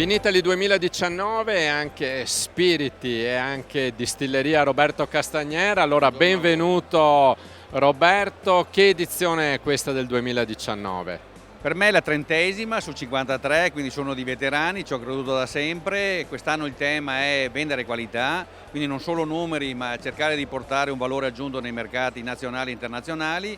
Vinitaly 2019 e anche Spiriti e anche Distilleria Roberto Castagnera. Allora, benvenuto Roberto, che edizione è questa del 2019? Per me è la 30esima su 53, quindi sono di veterani, ci ho creduto da sempre. Quest'anno il tema è vendere qualità, quindi non solo numeri, ma cercare di portare un valore aggiunto nei mercati nazionali e internazionali.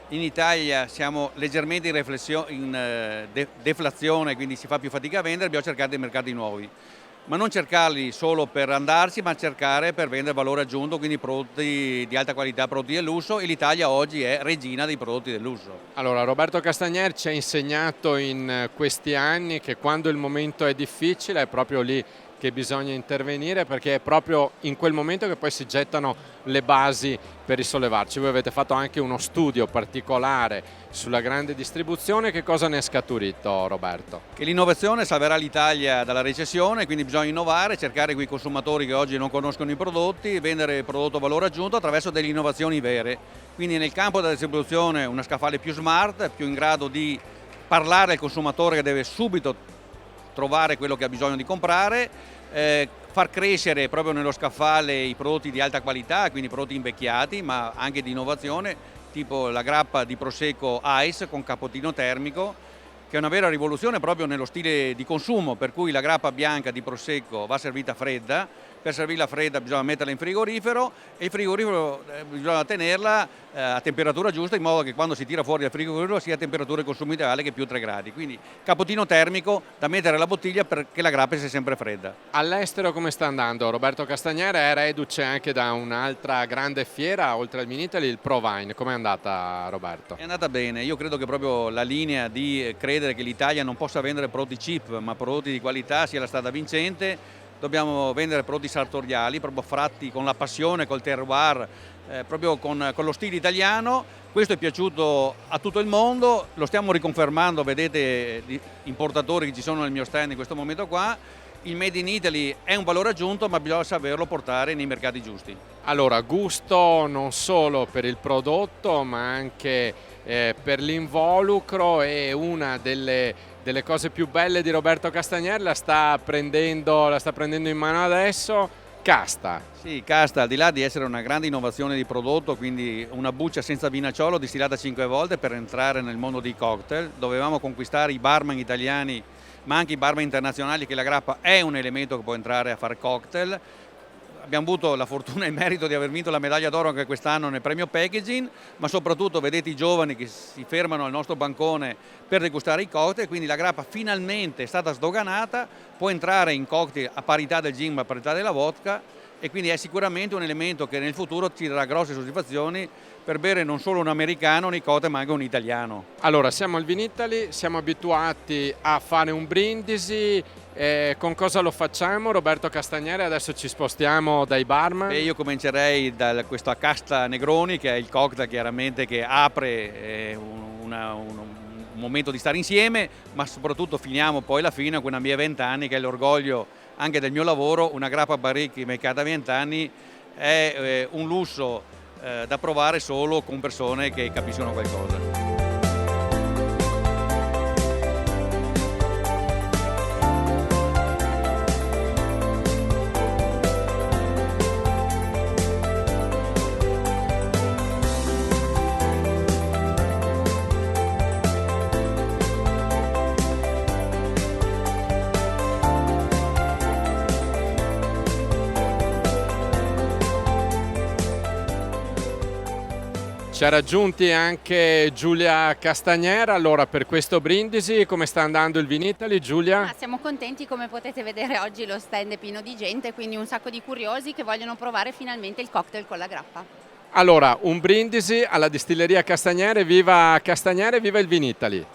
In Italia siamo leggermente in deflazione, quindi si fa più fatica a vendere, abbiamo cercato dei mercati nuovi. Ma non cercarli solo per andarci, ma cercare per vendere valore aggiunto, quindi prodotti di alta qualità, prodotti del lusso, e l'Italia oggi è regina dei prodotti del lusso. Allora, Roberto Castagner ci ha insegnato in questi anni che quando il momento è difficile è proprio lì che bisogna intervenire, perché è proprio in quel momento che poi si gettano le basi per risollevarci. Voi avete fatto anche uno studio particolare sulla grande distribuzione, che cosa ne è scaturito, Roberto? Che l'innovazione salverà l'Italia dalla recessione, quindi bisogna innovare, cercare quei consumatori che oggi non conoscono i prodotti, vendere il prodotto a valore aggiunto attraverso delle innovazioni vere. Quindi nel campo della distribuzione una scaffale più smart, più in grado di parlare al consumatore che deve subito trovare quello che ha bisogno di comprare, far crescere proprio nello scaffale i prodotti di alta qualità, quindi prodotti invecchiati, ma anche di innovazione, tipo la grappa di Prosecco Ice con capotino termico, che è una vera rivoluzione proprio nello stile di consumo, per cui la grappa bianca di Prosecco va servita fredda. Per servirla fredda bisogna metterla in frigorifero, e il frigorifero bisogna tenerla a temperatura giusta, in modo che quando si tira fuori dal frigorifero sia a temperatura di consumo ideale, che è più 3 gradi. Quindi capotino termico da mettere alla bottiglia perché la grappa sia sempre fredda. All'estero come sta andando? Roberto Castagnera è reduce anche da un'altra grande fiera, oltre al Vinitaly, il ProWein. Com'è andata, Roberto? È andata bene, io credo che proprio la linea di credere che l'Italia non possa vendere prodotti cheap ma prodotti di qualità sia la strada vincente. Dobbiamo vendere prodotti sartoriali, proprio fatti con la passione, col terroir, proprio con lo stile italiano. Questo è piaciuto a tutto il mondo, lo stiamo riconfermando, vedete gli importatori che ci sono nel mio stand in questo momento qua. Il Made in Italy è un valore aggiunto, ma bisogna saperlo portare nei mercati giusti. Allora, gusto non solo per il prodotto, ma anche per l'involucro, e una delle cose più belle di Roberto Castagner la sta prendendo in mano adesso, Casta. Sì, Casta, al di là di essere una grande innovazione di prodotto, quindi una buccia senza vinacciolo distillata 5 volte per entrare nel mondo dei cocktail, dovevamo conquistare i barman italiani ma anche i barman internazionali, che la grappa è un elemento che può entrare a fare cocktail. Abbiamo avuto la fortuna e il merito di aver vinto la medaglia d'oro anche quest'anno nel premio packaging, ma soprattutto vedete i giovani che si fermano al nostro bancone per degustare i cocktail, quindi la grappa finalmente è stata sdoganata, può entrare in cocktail a parità del gin ma a parità della vodka, e quindi è sicuramente un elemento che nel futuro ci darà grosse soddisfazioni per bere non solo un americano nei cocktail ma anche un italiano. Allora, siamo al Vinitaly, siamo abituati a fare un brindisi. Con cosa lo facciamo, Roberto Castagnere? Adesso ci spostiamo dai barman. Io comincerei da questa Casta Negroni, che è il cocktail chiaramente che apre un momento di stare insieme, ma soprattutto finiamo poi la fine con una mia 20 anni, che è l'orgoglio anche del mio lavoro. Una grappa barrique mercata a 20 anni è un lusso da provare solo con persone che capiscono qualcosa. Ci ha raggiunti anche Giulia Castagnera. Allora, per questo brindisi come sta andando il Vinitaly, Giulia? Siamo contenti, come potete vedere oggi lo stand è pieno di gente, quindi un sacco di curiosi che vogliono provare finalmente il cocktail con la grappa. Allora, un brindisi alla distilleria Castagnere, viva Castagnere, viva il Vinitaly!